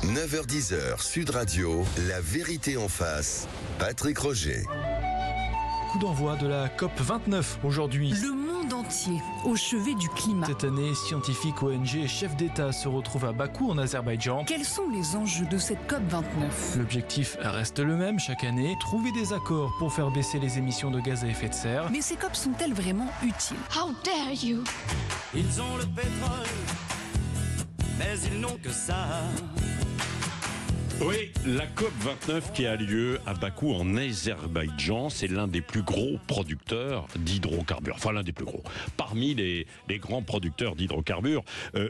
9h-10h, Sud Radio, la vérité en face. Patrick Roger. Coup d'envoi de la COP29 aujourd'hui. Le monde entier au chevet du climat. Cette année, scientifiques, ONG et chefs d'État se retrouvent à Bakou en Azerbaïdjan. Quels sont les enjeux de cette COP29? L'objectif reste le même chaque année, trouver des accords pour faire baisser les émissions de gaz à effet de serre. Mais ces COP sont-elles vraiment utiles? How dare you? Ils ont le pétrole, mais ils n'ont que ça. Oui, la COP29 qui a lieu à Bakou en Azerbaïdjan, c'est l'un des plus gros producteurs d'hydrocarbures. Enfin, l'un des plus gros. Parmi les grands producteurs d'hydrocarbures,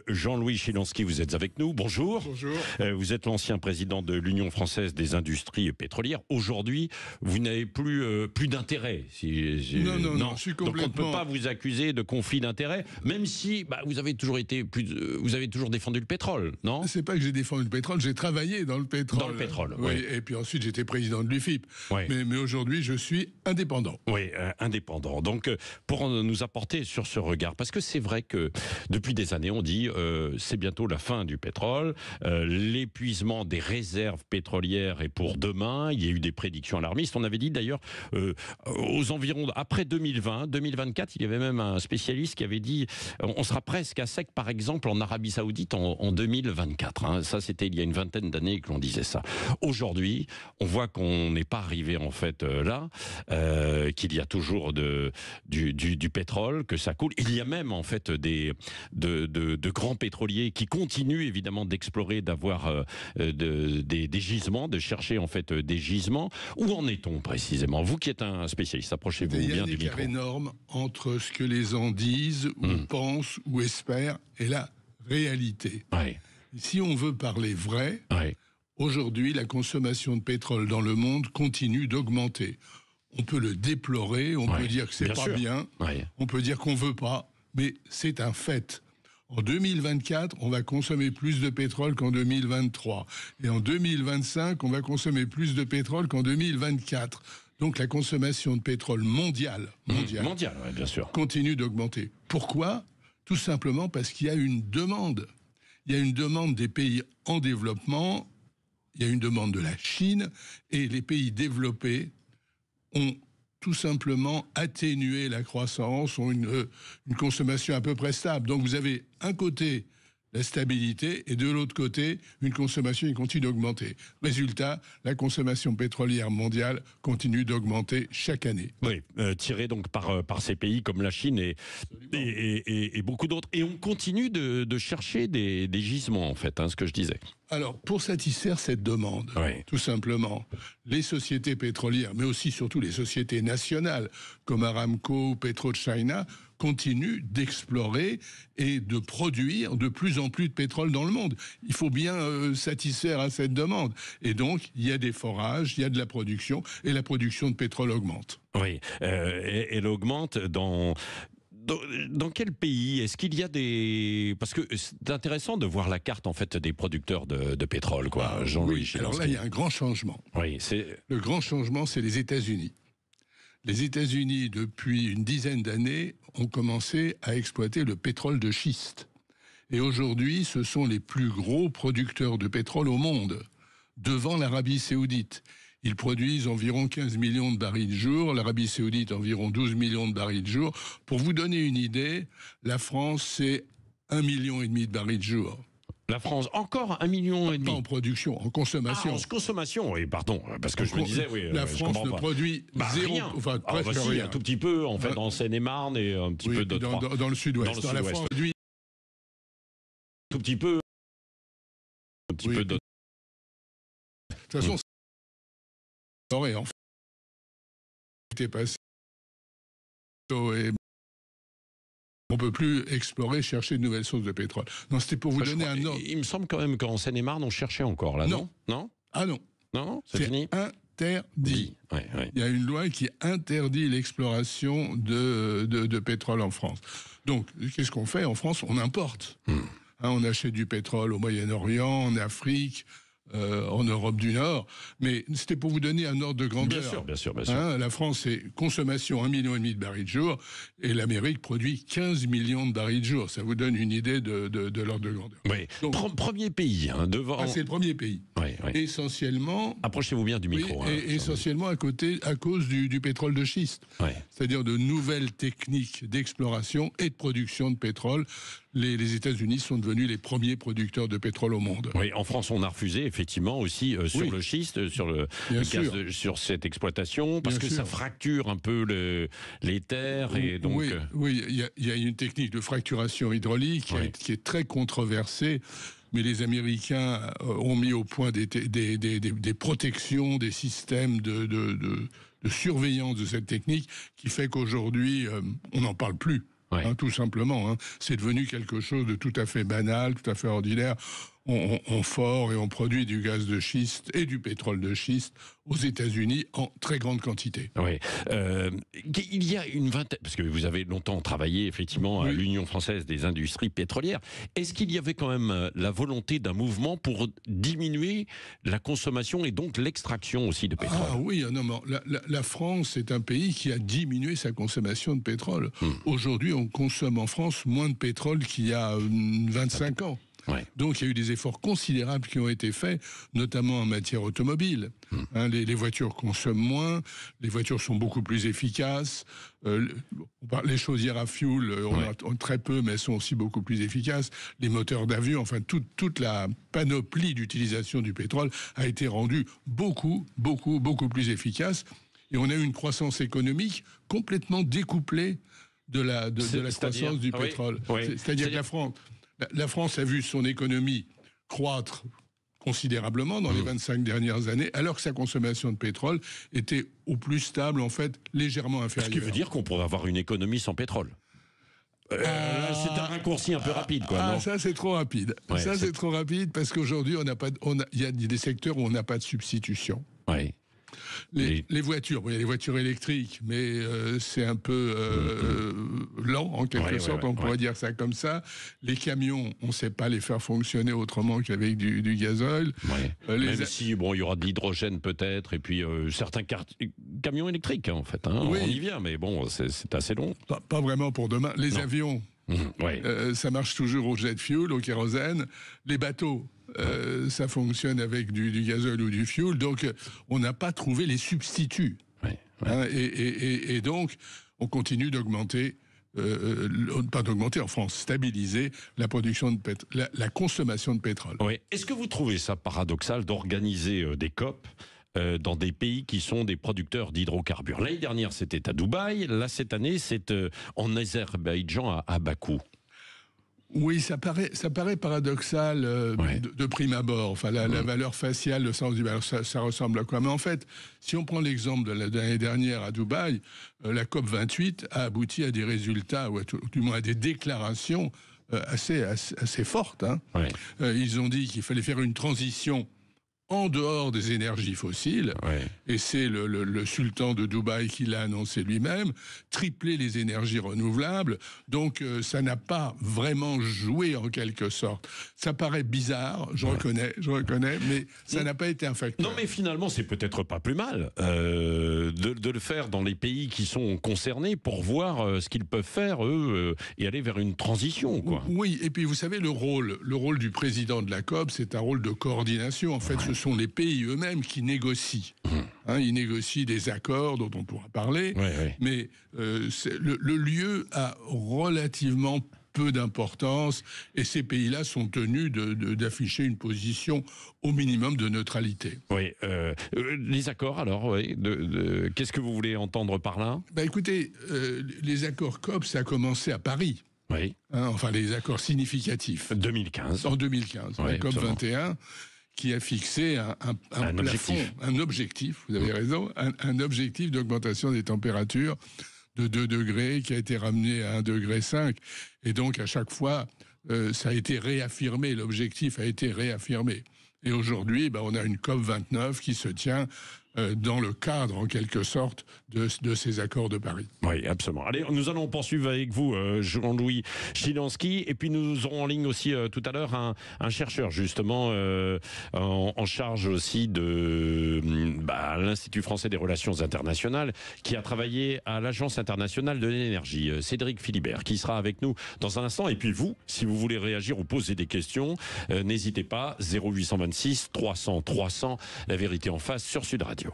Jean-Louis Chilansky, vous êtes avec nous. Bonjour. Bonjour. Vous êtes l'ancien président de l'Union française des industries pétrolières. Aujourd'hui, vous n'avez plus d'intérêt. Non, je suis complètement... Donc on ne peut pas vous accuser de conflit d'intérêt, même si vous avez toujours défendu le pétrole, non? C'est pas que j'ai défendu le pétrole, j'ai travaillé dans le pétrole. Dans le pétrole, oui. Et puis ensuite, j'étais président de l'UFIP. Oui. Mais aujourd'hui, je suis indépendant. Oui, indépendant. Donc, pour nous apporter sur ce regard, parce que c'est vrai que depuis des années, on dit c'est bientôt la fin du pétrole, l'épuisement des réserves pétrolières est pour demain. Il y a eu des prédictions alarmistes. On avait dit d'ailleurs aux environs après 2020, 2024, il y avait même un spécialiste qui avait dit on sera presque à sec, par exemple, en Arabie Saoudite en 2024. Hein. Ça, c'était il y a une vingtaine d'années que l'on disait ça. Aujourd'hui, on voit qu'on n'est pas arrivé en fait là, qu'il y a toujours du pétrole, que ça coule. Il y a même en fait de grands pétroliers qui continuent évidemment d'explorer, d'avoir des gisements, de chercher en fait des gisements. Où en est-on précisément? Vous qui êtes un spécialiste, approchez-vous bien du micro. Il y a un écart énorme entre ce que les gens disent, ou pensent, ou espèrent, et la réalité. Ouais. Si on veut parler vrai, aujourd'hui, la consommation de pétrole dans le monde continue d'augmenter. On peut le déplorer, on peut dire que c'est pas bien, on peut dire qu'on veut pas, mais c'est un fait. En 2024, on va consommer plus de pétrole qu'en 2023. Et en 2025, on va consommer plus de pétrole qu'en 2024. Donc la consommation de pétrole mondiale bien sûr, continue d'augmenter. Pourquoi? Tout simplement parce qu'il y a une demande. Il y a une demande des pays en développement, il y a une demande de la Chine, et les pays développés ont tout simplement atténué la croissance, ont une consommation à peu près stable. Donc vous avez un côté la stabilité et de l'autre côté une consommation qui continue d'augmenter. Résultat, la consommation pétrolière mondiale continue d'augmenter chaque année. Oui, tiré donc par ces pays comme la Chine et beaucoup d'autres. Et on continue de chercher des gisements en fait, ce que je disais. Alors, pour satisfaire cette demande, tout simplement, les sociétés pétrolières, mais aussi surtout les sociétés nationales, comme Aramco ou PetroChina, continuent d'explorer et de produire de plus en plus de pétrole dans le monde. Il faut bien satisfaire à cette demande. Et donc, il y a des forages, il y a de la production, et la production de pétrole augmente. Oui, elle augmente dans quel pays? Est-ce qu'il y a des... Parce que c'est intéressant de voir la carte en fait des producteurs de pétrole, quoi. Jean-Louis Chilansky. Alors là, il y a un grand changement. Le grand changement, c'est les États-Unis. Les États-Unis, depuis une dizaine d'années, ont commencé à exploiter le pétrole de schiste. Et aujourd'hui, ce sont les plus gros producteurs de pétrole au monde, devant l'Arabie Saoudite. Ils produisent environ 15 millions de barils jour, l'Arabie Saoudite environ 12 millions de barils jour. Pour vous donner une idée, la France, c'est 1,5 million de barils jour. La France, encore 1,5 million. Pas en production, en consommation. En consommation, oui, pardon, parce que je me disais, la France ne produit zéro, rien. Enfin presque rien. Un tout petit peu, en fait, en Seine-et-Marne et un petit peu d'autres. Dans le sud-ouest. Dans la France produit tout petit peu. Un petit peu d'autres. De toute façon, en fait, c'était passé. On peut plus explorer, chercher de nouvelles sources de pétrole. Non, c'était pour vous donner un ordre. Il me semble quand même qu'en Seine-et-Marne, on cherchait encore, là, non? Ah non. Non, c'est fini. Interdit. Il y a une loi qui interdit l'exploration de pétrole en France. Donc, qu'est-ce qu'on fait? En France, on importe. On achète du pétrole au Moyen-Orient, en Afrique, en Europe du Nord. Mais c'était pour vous donner un ordre de grandeur. Bien sûr. La France, c'est consommation 1,5 million de barils de jour, et l'Amérique produit 15 millions de barils de jour. Ça vous donne une idée de l'ordre de grandeur. Oui. Donc, Premier pays, devant... c'est le premier pays. Oui. Essentiellement... Approchez-vous bien du micro. Essentiellement à cause du pétrole de schiste. Ouais. C'est-à-dire de nouvelles techniques d'exploration et de production de pétrole. Les États-Unis sont devenus les premiers producteurs de pétrole au monde. Oui, en France, on a refusé effectivement aussi sur le schiste, sur le gaz sur cette exploitation, parce que ça fracture un peu les terres et donc. Oui, il y a une technique de fracturation hydraulique qui est très controversée. Mais les Américains ont mis au point des protections, des systèmes de surveillance de cette technique qui fait qu'aujourd'hui, on n'en parle plus. Tout simplement. C'est devenu quelque chose de tout à fait banal, tout à fait ordinaire. On fore et on produit du gaz de schiste et du pétrole de schiste aux États-Unis en très grande quantité. Oui. Il y a une vingtaine, parce que vous avez longtemps travaillé effectivement à l'Union française des industries pétrolières. Est-ce qu'il y avait quand même la volonté d'un mouvement pour diminuer la consommation et donc l'extraction aussi de pétrole? Ah oui, non, la France est un pays qui a diminué sa consommation de pétrole. Aujourd'hui, on consomme en France moins de pétrole qu'il y a 25 ans. Donc il y a eu des efforts considérables qui ont été faits, notamment en matière automobile. Les voitures consomment moins, les voitures sont beaucoup plus efficaces. Les chaudières à fioul, on a très peu, mais elles sont aussi beaucoup plus efficaces. Les moteurs d'avion, enfin toute la panoplie d'utilisation du pétrole a été rendue beaucoup plus efficace. Et on a eu une croissance économique complètement découplée de la croissance du pétrole. C'est-à-dire que la France a vu son économie croître considérablement dans les 25 dernières années, alors que sa consommation de pétrole était au plus stable, en fait, légèrement inférieure. Ce qui veut dire qu'on pourrait avoir une économie sans pétrole. C'est un raccourci un peu rapide, quoi. Non, ça c'est trop rapide. C'est trop rapide parce qu'aujourd'hui, il y a des secteurs où on n'a pas de substitution. Les voitures, il y a les voitures électriques, mais c'est un peu lent en quelque sorte, on pourrait dire ça comme ça. Les camions, on ne sait pas les faire fonctionner autrement qu'avec du gazole. Même si, il y aura de l'hydrogène peut-être, et puis certains camions électriques, en fait. On y vient, mais bon, c'est assez long. Pas vraiment pour demain. Les avions, ça marche toujours au jet fuel, au kérosène. Les bateaux, ça fonctionne avec du gazole ou du fuel, donc on n'a pas trouvé les substituts. Et donc, on continue d'augmenter, pas d'augmenter en France, stabiliser la production de la consommation de pétrole. Est-ce que vous trouvez ça paradoxal d'organiser des COP dans des pays qui sont des producteurs d'hydrocarbures? L'année dernière, c'était à Dubaï. Là, cette année, c'est en Azerbaïdjan, à Bakou. Oui, ça paraît paradoxal de prime abord. Enfin, la valeur faciale, le sens du valeur, ça ressemble à quoi? Mais en fait, si on prend l'exemple de l'année dernière à Dubaï, la COP 28 a abouti à des résultats, ou du moins à des déclarations assez fortes. Ils ont dit qu'il fallait faire une transition en dehors des énergies fossiles, et c'est le sultan de Dubaï qui l'a annoncé lui-même, tripler les énergies renouvelables, donc ça n'a pas vraiment joué en quelque sorte. Ça paraît bizarre, je reconnais, mais ça n'a pas été un facteur. Non, mais finalement, c'est peut-être pas plus mal de le faire dans les pays qui sont concernés pour voir ce qu'ils peuvent faire, eux, et aller vers une transition, quoi. Oui, et puis vous savez, le rôle du président de la COP, c'est un rôle de coordination. En fait, ce sont les pays eux-mêmes qui négocient. Ils négocient des accords dont on pourra parler, mais le lieu a relativement peu d'importance et ces pays-là sont tenus d'afficher une position au minimum de neutralité. Les accords, alors, qu'est-ce que vous voulez entendre par là? Écoutez, les accords COP, ça a commencé à Paris. Enfin, les accords significatifs. 2015. En 2015, la COP 21, qui a fixé un plafond, un objectif, vous avez raison, un objectif d'augmentation des températures de 2 degrés qui a été ramené à 1,5 degré. Et donc, à chaque fois, ça a été réaffirmé, l'objectif a été réaffirmé. Et aujourd'hui, on a une COP 29 qui se tient dans le cadre, en quelque sorte, de ces accords de Paris. Oui, absolument. Allez, nous allons poursuivre avec vous, Jean-Louis Chilansky, et puis nous aurons en ligne aussi tout à l'heure un chercheur, justement, en charge aussi de l'Institut français des relations internationales, qui a travaillé à l'Agence internationale de l'énergie, Cédric Philibert, qui sera avec nous dans un instant. Et puis vous, si vous voulez réagir ou poser des questions, n'hésitez pas, 0826 300 300, la vérité en face sur Sud Radio.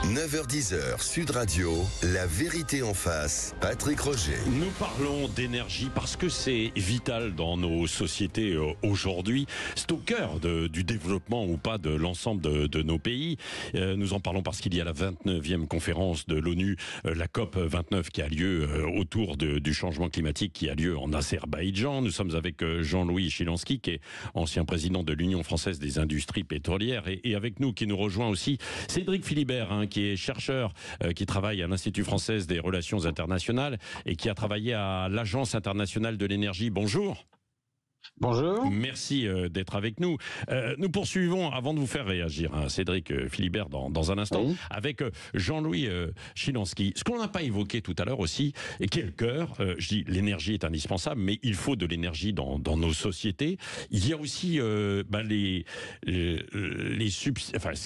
9h-10h, Sud Radio, la vérité en face, Patrick Roger. Nous parlons d'énergie parce que c'est vital dans nos sociétés aujourd'hui. C'est au cœur du développement ou pas de l'ensemble de nos pays. Nous en parlons parce qu'il y a la 29e conférence de l'ONU, la COP 29 qui a lieu autour du changement climatique qui a lieu en Azerbaïdjan. Nous sommes avec Jean-Louis Chilansky, qui est ancien président de l'Union française des industries pétrolières, et avec nous, qui nous rejoint aussi, Cédric Philibert, qui est chercheur, qui travaille à l'Institut français des relations internationales et qui a travaillé à l'Agence internationale de l'énergie. Bonjour. Bonjour. Merci d'être avec nous. Nous poursuivons, avant de vous faire réagir, Cédric Philibert, dans un instant, oui, avec Jean-Louis Chilansky. Ce qu'on n'a pas évoqué tout à l'heure aussi, et qui est le cœur, je dis l'énergie est indispensable, mais il faut de l'énergie dans nos sociétés. Il y a aussi ce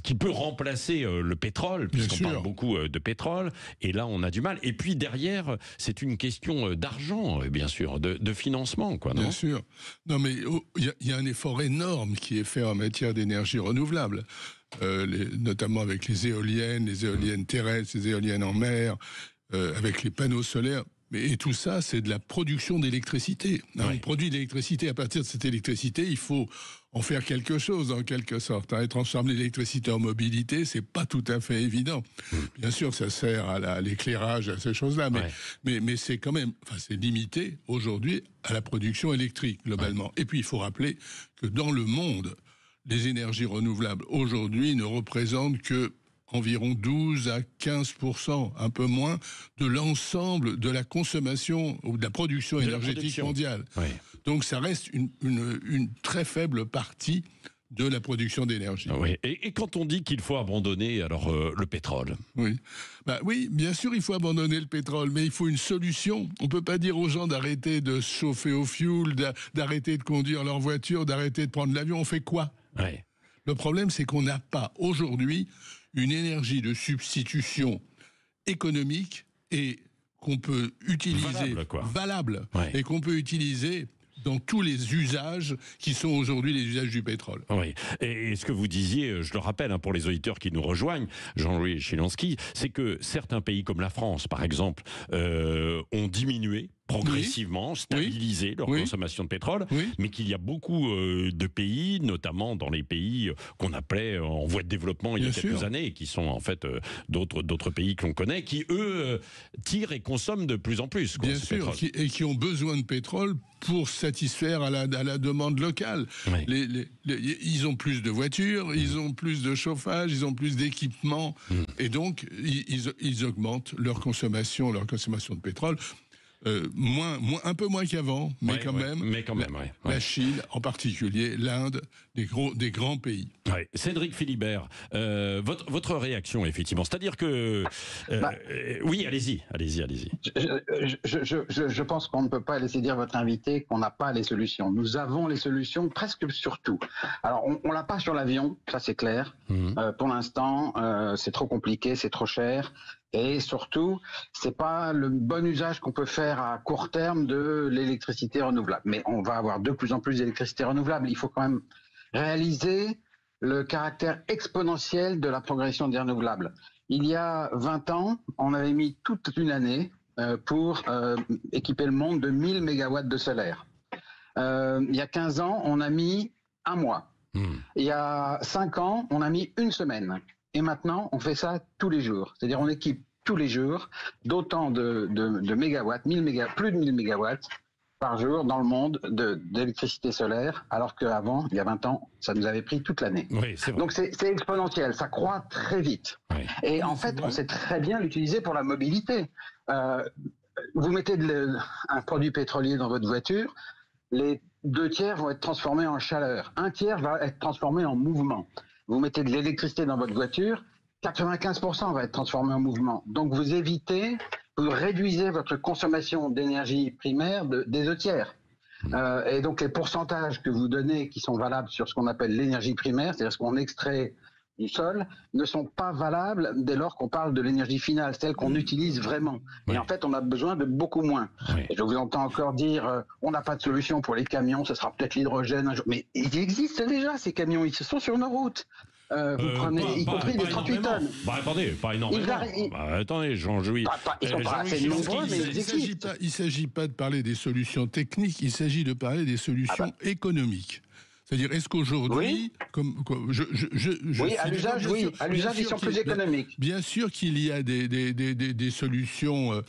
qui peut remplacer le pétrole, puisqu'on parle beaucoup de pétrole, et là on a du mal. Et puis derrière, c'est une question d'argent, bien sûr, de financement, quoi, non ? Bien sûr. Non, mais il y a un effort énorme qui est fait en matière d'énergie renouvelable, notamment avec les éoliennes terrestres, les éoliennes en mer, avec les panneaux solaires. Et tout ça, c'est de la production d'électricité. Oui. On produit de l'électricité. À partir de cette électricité, il faut en faire quelque chose, en quelque sorte. Et transformer l'électricité en mobilité, c'est pas tout à fait évident. Bien sûr, ça sert à l'éclairage, à ces choses-là, mais c'est quand même, c'est limité aujourd'hui à la production électrique, globalement. Et puis, il faut rappeler que dans le monde, les énergies renouvelables, aujourd'hui, ne représentent que environ 12 à 15%, un peu moins, de l'ensemble de la consommation ou de la production énergétique mondiale. Oui. Donc ça reste une très faible partie de la production d'énergie. Oui. Et quand on dit qu'il faut abandonner alors le pétrole ? Oui. Oui, bien sûr, il faut abandonner le pétrole, mais il faut une solution. On ne peut pas dire aux gens d'arrêter de se chauffer au fioul, d'arrêter de conduire leur voiture, d'arrêter de prendre l'avion. On fait quoi ? Oui. Le problème, c'est qu'on n'a pas aujourd'hui une énergie de substitution économique et qu'on peut utiliser valable ouais, et qu'on peut utiliser dans tous les usages qui sont aujourd'hui les usages du pétrole. Oui. Et ce que vous disiez, je le rappelle pour les auditeurs qui nous rejoignent, Jean-Louis Chilansky, c'est que certains pays comme la France, par exemple, ont diminué progressivement, stabiliser leur consommation de pétrole, mais qu'il y a beaucoup de pays, notamment dans les pays qu'on appelait en voie de développement il y a quelques années, et qui sont en fait d'autres pays que l'on connaît, qui eux tirent et consomment de plus en plus. Bien sûr, et qui ont besoin de pétrole pour satisfaire à la demande locale. Oui. Ils ont plus de voitures, ils ont plus de chauffage, ils ont plus d'équipements, et donc ils augmentent leur consommation de pétrole. Un peu moins qu'avant, mais quand même. La Chine, en particulier, l'Inde, des grands pays. Cédric Philibert, votre réaction, effectivement, c'est-à-dire que... oui, allez-y. Je pense qu'on ne peut pas laisser dire votre invité qu'on n'a pas les solutions. Nous avons les solutions presque sur tout. Alors, on l'a pas sur l'avion, ça c'est clair. Pour l'instant, c'est trop compliqué, c'est trop cher. Et surtout, c'est pas le bon usage qu'on peut faire à court terme de l'électricité renouvelable. Mais on va avoir de plus en plus d'électricité renouvelable. Il faut quand même réaliser le caractère exponentiel de la progression des renouvelables. Il y a 20 ans, on avait mis toute une année pour équiper le monde de 1000 mégawatts de solaire. Il y a 15 ans, on a mis un mois. Il y a 5 ans, on a mis une semaine. Et maintenant, on fait ça tous les jours. C'est-à-dire, on équipe tous les jours d'autant de mégawatts, plus de 1000 mégawatts par jour dans le monde d'électricité solaire, alors qu'avant, il y a 20 ans, ça nous avait pris toute l'année. Oui, donc c'est exponentiel, ça croît très vite. Oui. Et en fait, on sait très bien l'utiliser pour la mobilité. Vous mettez un produit pétrolier dans votre voiture, les 2 tiers vont être transformés en chaleur, 1 tiers va être transformé en mouvement. vous mettez de l'électricité dans votre voiture, 95% va être transformé en mouvement. Donc vous réduisez votre consommation d'énergie primaire des 2/3. Et donc les pourcentages que vous donnez qui sont valables sur ce qu'on appelle l'énergie primaire, c'est-à-dire ce qu'on extrait du sol, ne sont pas valables dès lors qu'on parle de l'énergie finale, celle qu'on utilise vraiment. Oui. Et en fait, on a besoin de beaucoup moins. Oui. Et je vous entends encore dire, on n'a pas de solution pour les camions, ce sera peut-être l'hydrogène un jour. Mais ils existent déjà, ces camions, ils sont sur nos routes. Vous prenez, y compris des 38 tonnes. Bah attendez, pas énormément. Attendez, Jean-Jouy. Ils sont pas assez nombreux, mais ils existent. Il ne s'agit pas de parler des solutions techniques, il s'agit de parler des solutions économiques. C'est-à-dire, est-ce qu'aujourd'hui, à l'usage, oui, à l'usage, ils sont plus économiques. Bien sûr qu'il y a des solutions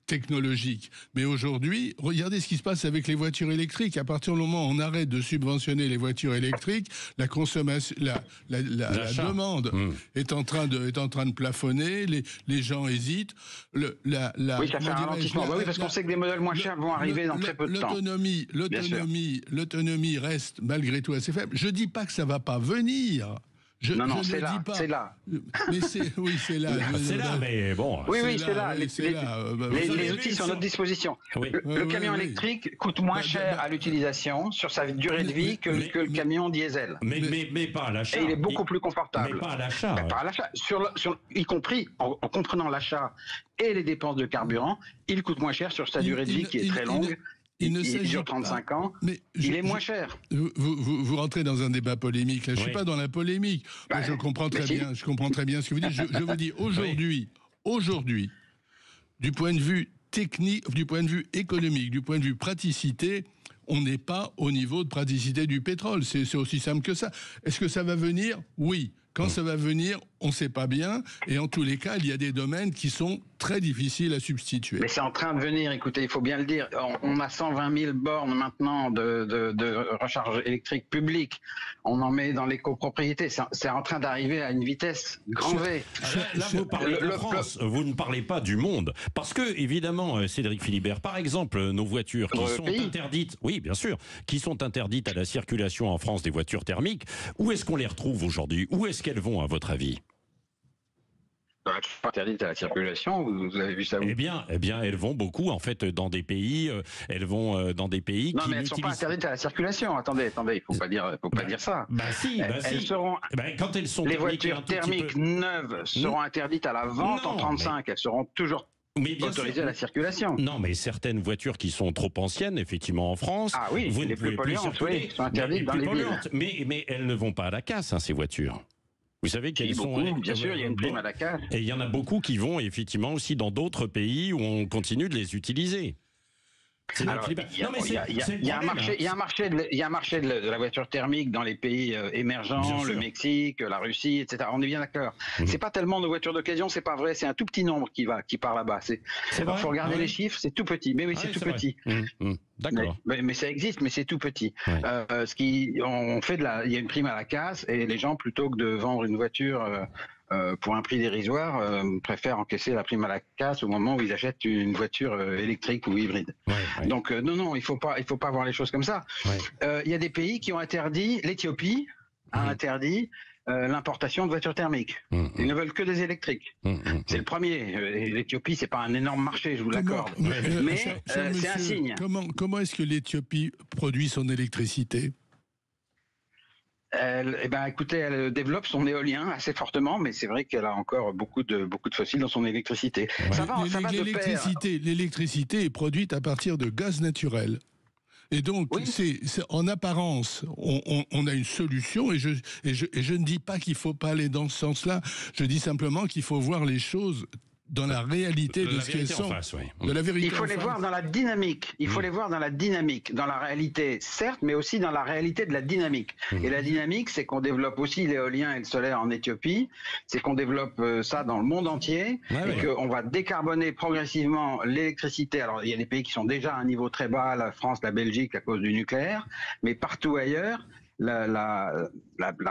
technologiques, mais aujourd'hui, regardez ce qui se passe avec les voitures électriques. À partir du moment où on arrête de subventionner les voitures électriques, la consommation, la demande est en train de plafonner. Les gens hésitent. Oui, ça fait un ralentissement. Oui, parce qu'on sait que des modèles moins chers vont arriver dans très peu de temps. L'autonomie reste malgré tout assez faible. Je dis pas que ça va pas venir. Non, c'est là, c'est là. Mais c'est là. C'est là, mais bon. Oui, c'est là. Les outils sont à notre disposition. Oui. Le camion électrique coûte moins cher à l'utilisation sur sa durée de vie que le camion diesel. Mais pas à l'achat. Et il est beaucoup plus confortable. Mais pas à l'achat. Pas à l'achat. Y compris en comprenant l'achat et les dépenses de carburant, il coûte moins cher sur sa durée de vie qui est très longue. Il dure 35 ans, mais il est moins cher. Vous rentrez dans un débat polémique. Là. Je ne suis pas dans la polémique. Moi, je comprends très bien ce que vous dites. Je vous dis, aujourd'hui, du point de vue technique, du point de vue économique, du point de vue praticité, on n'est pas au niveau de praticité du pétrole. C'est aussi simple que ça. Est-ce que ça va venir ? Oui. Quand ça va venir, on ne sait pas bien. Et en tous les cas, il y a des domaines qui sont très difficiles à substituer. Mais c'est en train de venir, écoutez, il faut bien le dire. On a 120 000 bornes maintenant de recharge électrique publique. On en met dans les copropriétés. C'est en train d'arriver à une vitesse grand V. Là, vous parlez de France, vous ne parlez pas du monde. Parce que, évidemment, Cédric Philibert, par exemple, nos voitures qui sont interdites, oui, bien sûr, qui sont interdites à la circulation en France, des voitures thermiques, où est-ce qu'on les retrouve aujourd'hui ? Où est-ce qu'elles vont, à votre avis ? Pas interdites à la circulation, vous avez vu ça où ? Eh bien, elles vont beaucoup, en fait, dans des pays, Non, mais elles ne sont pas interdites à la circulation. Attendez, il faut pas dire ça. Elles seront. Quand elles sont les voitures thermiques neuves seront interdites à la vente en 35. Elles seront toujours autorisées à la circulation. Non, mais certaines voitures qui sont trop anciennes, effectivement, en France. Ah oui, les plus polluantes, sont interdites dans les villes. Mais elles ne vont pas à la casse, ces voitures. Vous savez qu'elles sont... Bien sûr, il y a une prime à la casse. Et il y en a beaucoup qui vont effectivement aussi dans d'autres pays où on continue de les utiliser. Il y a un marché de la voiture thermique dans les pays émergents, le Mexique, la Russie, etc. On est bien d'accord. C'est pas tellement de voitures d'occasion, c'est pas vrai. C'est un tout petit nombre qui part là-bas. Il faut regarder les chiffres, c'est tout petit. Mais oui, c'est tout petit. D'accord. Mais ça existe, mais c'est tout petit. Il y a une prime à la casse et les gens, plutôt que de vendre une voiture pour un prix dérisoire, préfèrent encaisser la prime à la casse au moment où ils achètent une voiture électrique ou hybride. Donc non, il faut pas voir les choses comme ça. Il y a des pays qui ont interdit, l'Éthiopie a interdit l'importation de voitures thermiques. Ils ne veulent que des électriques. C'est le premier. L'Éthiopie, c'est pas un énorme marché, je vous l'accorde. Mais c'est un signe. Comment est-ce que l'Éthiopie produit son électricité ? Écoutez, elle développe son éolien assez fortement, mais c'est vrai qu'elle a encore beaucoup de fossiles dans son électricité. L'électricité est produite à partir de gaz naturel. Et donc, c'est en apparence, on a une solution, et je ne dis pas qu'il ne faut pas aller dans ce sens-là, je dis simplement qu'il faut voir les choses dans la réalité de ce qu'elles sont. De la vérité. Il faut les voir dans la dynamique. Dans la réalité, certes, mais aussi dans la réalité de la dynamique. Et la dynamique, c'est qu'on développe aussi l'éolien et le solaire en Éthiopie. C'est qu'on développe ça dans le monde entier. Et qu'on va décarboner progressivement l'électricité. Alors, il y a des pays qui sont déjà à un niveau très bas, la France, la Belgique, à cause du nucléaire. Mais partout ailleurs, la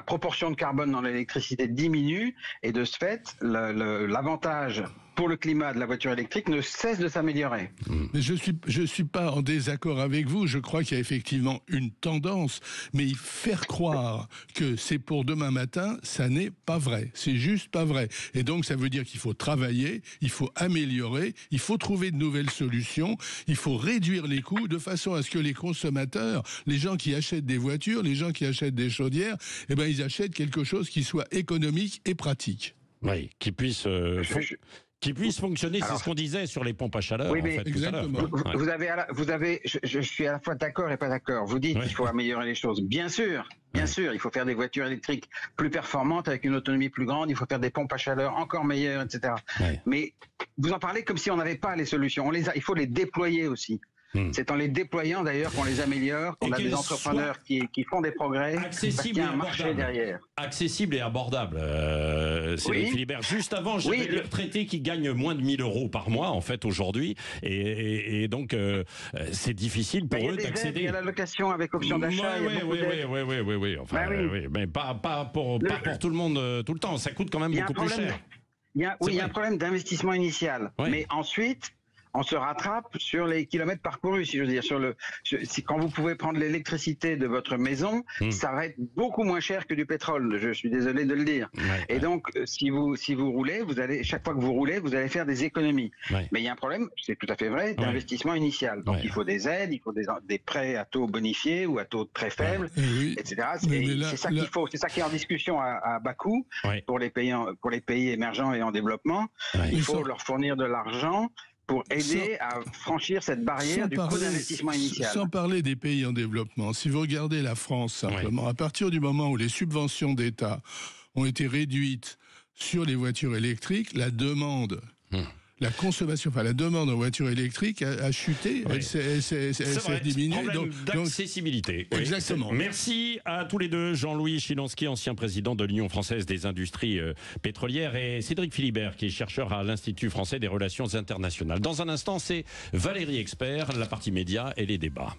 proportion de carbone dans l'électricité diminue. Et de ce fait, l'avantage pour le climat de la voiture électrique ne cesse de s'améliorer. Mais je suis pas en désaccord avec vous. Je crois qu'il y a effectivement une tendance, mais faire croire que c'est pour demain matin, ça n'est pas vrai. C'est juste pas vrai. Et donc ça veut dire qu'il faut travailler, il faut améliorer, il faut trouver de nouvelles solutions, il faut réduire les coûts de façon à ce que les consommateurs, les gens qui achètent des voitures, les gens qui achètent des chaudières, eh ben ils achètent quelque chose qui soit économique et pratique. Oui, qui puisse fonctionner, c'est ce qu'on disait sur les pompes à chaleur. Oui, en mais fait, tout à l'heure. Je suis à la fois d'accord et pas d'accord. Vous dites qu'il faut améliorer les choses. Bien sûr, il faut faire des voitures électriques plus performantes avec une autonomie plus grande. Il faut faire des pompes à chaleur encore meilleures, etc. Ouais. Mais vous en parlez comme si on n'avait pas les solutions. Il faut les déployer aussi. C'est en les déployant d'ailleurs qu'on les améliore, qu'on a des entrepreneurs qui font des progrès, parce qu'il y a un marché derrière. Accessible et abordable. Cédric Philibert. Juste avant, j'avais les retraités qui gagnent moins de 1 000 euros par mois, en fait, aujourd'hui. Et donc, c'est difficile pour eux d'accéder. Il y a l'allocation avec option d'achat. Oui. Enfin, mais pas pour tout le monde tout le temps. Ça coûte quand même beaucoup plus cher. Il y a un problème d'investissement initial. Mais ensuite, on se rattrape sur les kilomètres parcourus, si je veux dire. Quand vous pouvez prendre l'électricité de votre maison, ça va être beaucoup moins cher que du pétrole. Je suis désolé de le dire. Et donc, si vous roulez, chaque fois que vous roulez, vous allez faire des économies. Mais il y a un problème, c'est tout à fait vrai, d'investissement initial. Donc, il faut des aides, il faut des prêts à taux bonifiés ou à taux très faibles, etc. C'est ça qu'il faut. C'est ça qui est en discussion à bas coût pour les pays émergents et en développement. Il faut leur fournir de l'argent pour aider à franchir cette barrière du coût d'investissement initial. Sans parler des pays en développement, si vous regardez la France simplement, à partir du moment où les subventions d'État ont été réduites sur les voitures électriques, la demande... La consommation, la demande en voiture électrique a chuté, elle s'est diminuée. Problème d'accessibilité. Exactement. Merci à tous les deux, Jean-Louis Chilansky, ancien président de l'Union française des industries pétrolières, et Cédric Philibert, qui est chercheur à l'Institut français des relations internationales. Dans un instant, c'est Valérie Expert, la partie médias et les débats.